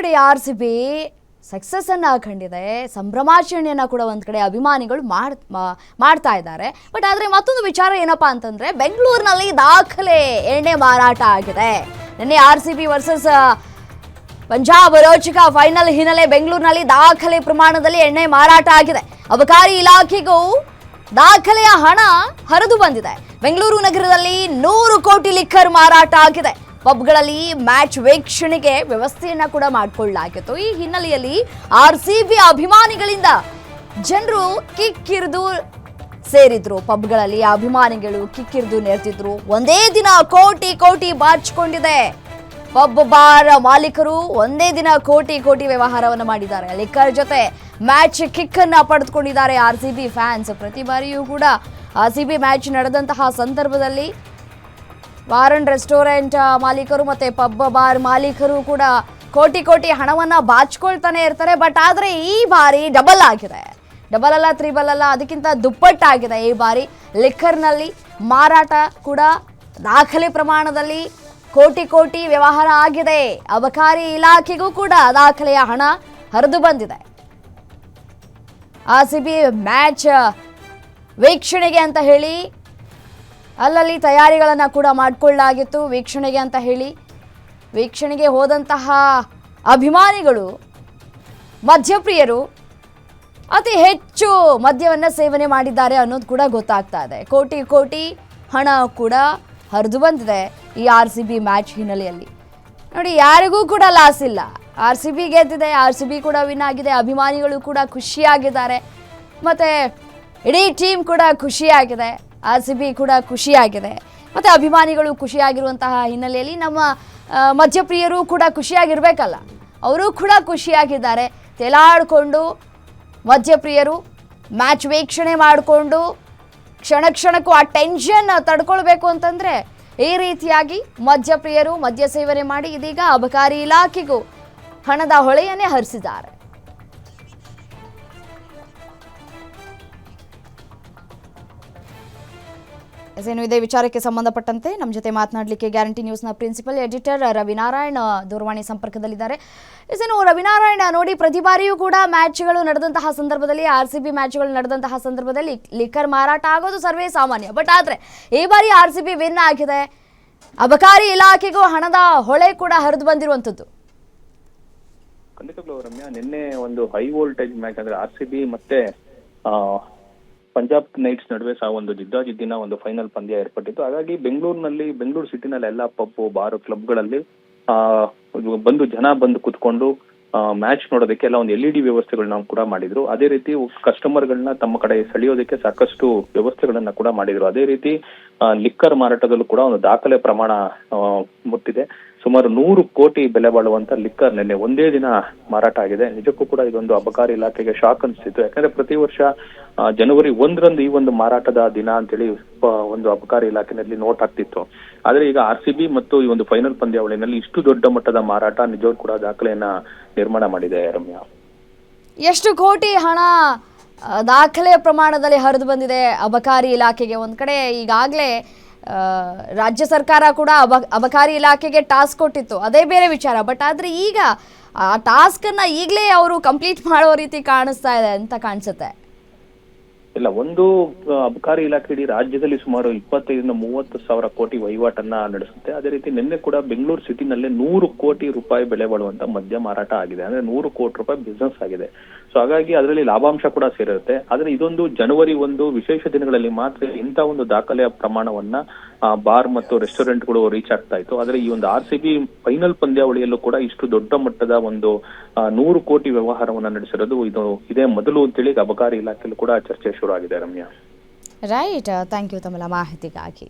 ಕಡೆ RCB success ಅನ್ನ ಕಂಡಿದೆ, ಸಂಭ್ರಮಾಚರಣೆಯನ್ನ ಕೂಡ ಒಂದ್ ಕಡೆ ಅಭಿಮಾನಿಗಳು ಮಾಡ್ತಾ ಇದ್ದಾರೆ. ಬಟ್ ಆದ್ರೆ ಮತ್ತೊಂದು ವಿಚಾರ ಏನಪ್ಪಾ ಅಂತಂದ್ರೆ ಬೆಂಗಳೂರಿನಲ್ಲಿ ದಾಖಲೆ ಎಣ್ಣೆ ಮಾರಾಟ ಆಗಿದೆ. ನಿನ್ನೆ RCB ವರ್ಸಸ್ ಪಂಜಾಬ್ ರೋಚಕ ಫೈನಲ್ ಹಿನ್ನೆಲೆ ಬೆಂಗಳೂರಿನಲ್ಲಿ ದಾಖಲೆ ಪ್ರಮಾಣದಲ್ಲಿ ಎಣ್ಣೆ ಮಾರಾಟ ಆಗಿದೆ. ಅಬಕಾರಿ ಇಲಾಖೆಗೂ ದಾಖಲೆಯ ಹಣ ಹರಿದು ಬಂದಿದೆ. ಬೆಂಗಳೂರು ನಗರದಲ್ಲಿ 100 ಕೋಟಿ ಲಿಕ್ಕರ್ ಮಾರಾಟ ಆಗಿದೆ. ಪಬ್ಗಳಲ್ಲಿ ಮ್ಯಾಚ್ ವೀಕ್ಷಣೆಗೆ ವ್ಯವಸ್ಥೆಯನ್ನ ಕೂಡ ಮಾಡಿಕೊಳ್ಳಲಾಗಿತ್ತು. ಈ ಹಿನ್ನೆಲೆಯಲ್ಲಿ RCB ಅಭಿಮಾನಿಗಳಿಂದ ಜನರು ಕಿಕ್ಕಿರಿದು ಸೇರಿದ್ರು. ಪಬ್ಗಳಲ್ಲಿ ಅಭಿಮಾನಿಗಳು ಕಿಕ್ಕಿರಿದು ನೆರೆದಿದ್ರು. ಒಂದೇ ದಿನ ಕೋಟಿ ಕೋಟಿ ಬಾಚಿಕೊಂಡಿದೆ. ಪಬ್ ಬಾರ್ ಮಾಲೀಕರು ಒಂದೇ ದಿನ ಕೋಟಿ ಕೋಟಿ ವ್ಯವಹಾರವನ್ನು ಮಾಡಿದ್ದಾರೆ. ಲಿಕ್ಕರ್ ಜೊತೆ ಮ್ಯಾಚ್ ಕಿಕ್ ಅನ್ನ ಪಡೆದುಕೊಂಡಿದ್ದಾರೆ RCB ಫ್ಯಾನ್ಸ್. ಪ್ರತಿ ಬಾರಿಯೂ ಕೂಡ RCB ಮ್ಯಾಚ್ ನಡೆದಂತಹ ಸಂದರ್ಭದಲ್ಲಿ ಬಾರ್ ಅಂಡ್ ರೆಸ್ಟೋರೆಂಟ್ ಮಾಲೀಕರು ಮತ್ತೆ ಪಬ್ ಬಾರ್ ಮಾಲೀಕರು ಕೂಡ ಕೋಟಿ ಕೋಟಿ ಹಣವನ್ನ ಬಾಚ್ಕೊಳ್ತಾನೆ ಇರ್ತಾರೆ. ಬಟ್ ಆದ್ರೆ ಈ ಬಾರಿ ಡಬಲ್ ಆಗಿದೆ. ಡಬಲ್ ಅಲ್ಲ, ತ್ರಿಬಲ್ ಅಲ್ಲ, ಅದಕ್ಕಿಂತ ದುಪ್ಪಟ್ಟಾಗಿದೆ. ಈ ಬಾರಿ ಲಿಕ್ಕರ್ನಲ್ಲಿ ಮಾರಾಟ ಕೂಡ ದಾಖಲೆ ಪ್ರಮಾಣದಲ್ಲಿ ಕೋಟಿ ಕೋಟಿ ವ್ಯವಹಾರ ಆಗಿದೆ. ಅಬಕಾರಿ ಇಲಾಖೆಗೂ ಕೂಡ ದಾಖಲೆಯ ಹಣ ಹರಿದು ಬಂದಿದೆ. RCB ಮ್ಯಾಚ್ ವೀಕ್ಷಣೆಗೆ ಅಂತ ಹೇಳಿ ಅಲ್ಲಲ್ಲಿ ತಯಾರಿಗಳನ್ನು ಕೂಡ ಮಾಡಿಕೊಳ್ಳಲಾಗಿತ್ತು. ವೀಕ್ಷಣೆಗೆ ಅಂತ ಹೇಳಿ ವೀಕ್ಷಣೆಗೆ ಹೋದಂತಹ ಅಭಿಮಾನಿಗಳು ಮದ್ಯಪ್ರಿಯರು ಅತಿ ಹೆಚ್ಚು ಮದ್ಯವನ್ನು ಸೇವನೆ ಮಾಡಿದ್ದಾರೆ ಅನ್ನೋದು ಕೂಡ ಗೊತ್ತಾಗ್ತಾ ಇದೆ. ಕೋಟಿ ಕೋಟಿ ಹಣ ಕೂಡ ಹರಿದು ಬಂದಿದೆ ಈ RCB ಮ್ಯಾಚ್ ಹಿನ್ನೆಲೆಯಲ್ಲಿ. ನೋಡಿ, ಯಾರಿಗೂ ಕೂಡ ಲಾಸ್ ಇಲ್ಲ. RCB ಗೆದ್ದಿದೆ, RCB ಕೂಡ ವಿನ್ ಆಗಿದೆ. ಅಭಿಮಾನಿಗಳು ಕೂಡ ಖುಷಿಯಾಗಿದ್ದಾರೆ, ಮತ್ತು ಇಡೀ ಟೀಮ್ ಕೂಡ ಖುಷಿಯಾಗಿದೆ. RCB ಕೂಡ ಖುಷಿಯಾಗಿದೆ, ಮತ್ತು ಅಭಿಮಾನಿಗಳು ಖುಷಿಯಾಗಿರುವಂತಹ ಹಿನ್ನೆಲೆಯಲ್ಲಿ ನಮ್ಮ ಮದ್ಯಪ್ರಿಯರು ಕೂಡ ಖುಷಿಯಾಗಿರ್ಬೇಕಲ್ಲ, ಅವರು ಕೂಡ ಖುಷಿಯಾಗಿದ್ದಾರೆ. ತೇಲಾಡಿಕೊಂಡು ಮದ್ಯಪ್ರಿಯರು ಮ್ಯಾಚ್ ವೀಕ್ಷಣೆ ಮಾಡಿಕೊಂಡು ಕ್ಷಣ ಕ್ಷಣಕ್ಕೂ ಆ ಟೆನ್ಷನ್ ತಡ್ಕೊಳ್ಬೇಕು ಅಂತಂದರೆ ಈ ರೀತಿಯಾಗಿ ಮದ್ಯಪ್ರಿಯರು ಮದ್ಯ ಸೇವನೆ ಮಾಡಿ ಇದೀಗ ಅಬಕಾರಿ ಇಲಾಖೆಗೂ ಹಣದ ಹೊಳೆಯನ್ನೇ ಹರಿಸಿದ್ದಾರೆ. ಏನು ಇದೇ ವಿಚಾರಕ್ಕೆ ಸಂಬಂಧಪಟ್ಟಂತೆ ನಮ್ಮ ಜೊತೆ ಮಾತನಾಡಲಿಕ್ಕೆ ಗ್ಯಾರಂಟಿ ನ್ಯೂಸ್ನ ಪ್ರಿನ್ಸಿಪಲ್ ಎಡಿಟರ್ ರವಿನಾರಾಯಣ್ ದೂರವಾಣಿ ಸಂಪರ್ಕದಲ್ಲಿದ್ದಾರೆ. ಏನು ರವಿನಾರಾಯಣ, ನೋಡಿ, ಪ್ರತಿ ಬಾರಿಯೂ ಕೂಡ ಮ್ಯಾಚ್ಗಳು ನಡೆದಂತಹ ಸಂದರ್ಭದಲ್ಲಿ RCB ಮ್ಯಾಚ್ಗಳು ನಡೆದಂತಹ ಸಂದರ್ಭದಲ್ಲಿ ಲಿಕ್ಕರ್ ಮಾರಾಟ ಆಗೋದು ಸರ್ವೇ ಸಾಮಾನ್ಯ. ಬಟ್ ಆದರೆ ಈ ಬಾರಿ RCB ವಿನ್ ಆಗಿದೆ. ಅಬಕಾರಿ ಇಲಾಖೆಗೂ ಹಣದ ಹೊಳೆ ಕೂಡ ಹರಿದು ಬಂದಿರುವಂಥದ್ದು. ಖಂಡಿತವಾಗ್ಲೂ ರಮ್ಯಾ, ನಿನ್ನೆ ಒಂದು ಹೈ ವೋಲ್ಟೇಜ್ ಮ್ಯಾಚ್ ಅಂದ್ರೆ RCB ಮತ್ತೆ ಪಂಜಾಬ್ ನೈಟ್ಸ್ ನಡುವೆ ಸಹ ಒಂದು ಜಿದ್ದಾಜಿದ್ದಿನ ಒಂದು ಫೈನಲ್ ಪಂದ್ಯ ಏರ್ಪಟ್ಟಿತ್ತು. ಹಾಗಾಗಿ ಬೆಂಗಳೂರು ಸಿಟಿನಲ್ಲಿ ಎಲ್ಲ ಪಬ್ ಬಾರ್ ಕ್ಲಬ್ಗಳಲ್ಲಿ ಜನ ಬಂದು ಕುತ್ಕೊಂಡು ಮ್ಯಾಚ್ ನೋಡೋದಕ್ಕೆ ಎಲ್ಲ ಒಂದು LED ವ್ಯವಸ್ಥೆಗಳನ್ನ ಕೂಡ ಮಾಡಿದ್ರು. ಅದೇ ರೀತಿ ಕಸ್ಟಮರ್ಗಳನ್ನ ತಮ್ಮ ಕಡೆ ಸೆಳೆಯೋದಕ್ಕೆ ಸಾಕಷ್ಟು ವ್ಯವಸ್ಥೆಗಳನ್ನ ಕೂಡ ಮಾಡಿದ್ರು. ಅದೇ ರೀತಿ ಲಿಕ್ಕರ್ ಮಾರಾಟದಲ್ಲೂ ಕೂಡ ಒಂದು ದಾಖಲೆ ಪ್ರಮಾಣ ಮುಟ್ಟಿದೆ. ಸುಮಾರು 100 ಕೋಟಿ ಬೆಲೆ ಬಾಳುವಂತ ಲಿಕ್ಕರ್ ನಿನ್ನೆ ಒಂದೇ ದಿನ ಮಾರಾಟ ಆಗಿದೆ. ನಿಜಕ್ಕೂ ಕೂಡ ಇದೊಂದು ಅಬಕಾರಿ ಇಲಾಖೆಗೆ ಶಾಕ್ ಅನಿಸ್ತಿತ್ತು. ಯಾಕಂದ್ರೆ ಪ್ರತಿ ವರ್ಷ ಜನವರಿ 1ರಂದು ಈ ಒಂದು ಮಾರಾಟದ ದಿನ ಅಂತೇಳಿ ಒಂದು ಅಬಕಾರಿ ಇಲಾಖೆನಲ್ಲಿ ನೋಟ್ ಆಗ್ತಿತ್ತು. ಆದ್ರೆ ಈಗ RCB ಮತ್ತು ಈ ಒಂದು ಫೈನಲ್ ಪಂದ್ಯಾವಳಿನಲ್ಲಿ ಇಷ್ಟು ದೊಡ್ಡ ಮಟ್ಟದ ಮಾರಾಟ ನಿಜವೂ ಕೂಡ ದಾಖಲೆಯನ್ನ ನಿರ್ಮಾಣ ಮಾಡಿದೆ ರಮ್ಯಾ. ಎಷ್ಟು ಕೋಟಿ ಹಣ ದಾಖಲೆ ಪ್ರಮಾಣದಲ್ಲಿ ಹರಿದು ಬಂದಿದೆ ಅಬಕಾರಿ ಇಲಾಖೆಗೆ. ಒಂದ್ ಕಡೆ ಈಗಾಗಲೇ ರಾಜ್ಯ ಸರ್ಕಾರ ಕೂಡ ಅಬಕಾರಿ ಇಲಾಖೆಗೆ ಟಾಸ್ಕ್ ಕೊಟ್ಟಿತ್ತು, ಅದೇ ಬೇರೆ ವಿಚಾರ. ಬಟ್ ಆದ್ರೆ ಈಗ ಆ ಟಾಸ್ಕ್ ಅನ್ನ ಈಗಲೇ ಅವರು ಕಂಪ್ಲೀಟ್ ಮಾಡೋ ರೀತಿ ಕಾಣಿಸ್ತಾ ಇದೆ ಅಂತ ಕಾಣಿಸುತ್ತೆ. ಇಲ್ಲ, ಒಂದು ಅಬಕಾರಿ ಇಲಾಖೆ ಇಡೀ ರಾಜ್ಯದಲ್ಲಿ ಸುಮಾರು 25-30 ಸಾವಿರ ಕೋಟಿ ವಹಿವಾಟನ್ನ ನಡೆಸುತ್ತೆ. ಅದೇ ರೀತಿ ನಿನ್ನೆ ಕೂಡ ಬೆಂಗಳೂರು ಸಿಟಿನಲ್ಲೇ 100 ಕೋಟಿ ರೂಪಾಯಿ ಬೆಲೆ ಬಾಳುವಂತ ಮದ್ಯ ಮಾರಾಟ ಆಗಿದೆ. ಅಂದ್ರೆ 100 ಕೋಟಿ ರೂಪಾಯಿ ಬಿಸ್ನೆಸ್ ಆಗಿದೆ. ಸೊ ಹಾಗಾಗಿ ಅದರಲ್ಲಿ ಲಾಭಾಂಶ ಕೂಡ ಸೇರಿರುತ್ತೆ. ಆದ್ರೆ ಇದೊಂದು ಜನವರಿ 1 ವಿಶೇಷ ದಿನಗಳಲ್ಲಿ ಮಾತ್ರ ಇಂಥ ಒಂದು ದಾಖಲೆಯ ಪ್ರಮಾಣವನ್ನ ಬಾರ್ ಮತ್ತು ರೆಸ್ಟೋರೆಂಟ್ಗಳು ರೀಚ್ ಆಗ್ತಾ ಇತ್ತು. ಆದ್ರೆ ಈ ಒಂದು RCB ಫೈನಲ್ ಪಂದ್ಯಾವಳಿಯಲ್ಲೂ ಕೂಡ ಇಷ್ಟು ದೊಡ್ಡ ಮಟ್ಟದ ಒಂದು 100 ಕೋಟಿ ವ್ಯವಹಾರವನ್ನ ನಡೆಸಿರೋದು ಇದೇ ಮೊದಲು ಅಂತೇಳಿ ಅಬಕಾರಿ ಇಲಾಖೆಯಲ್ಲೂ ಕೂಡ ಚರ್ಚೆ ಶುರು ಆಗಿದೆ ರಮ್ಯಾ. ರೈಟ್, ಥ್ಯಾಂಕ್ ಯು ತಮ್ಮ ಮಾಹಿತಿಗಾಗಿ.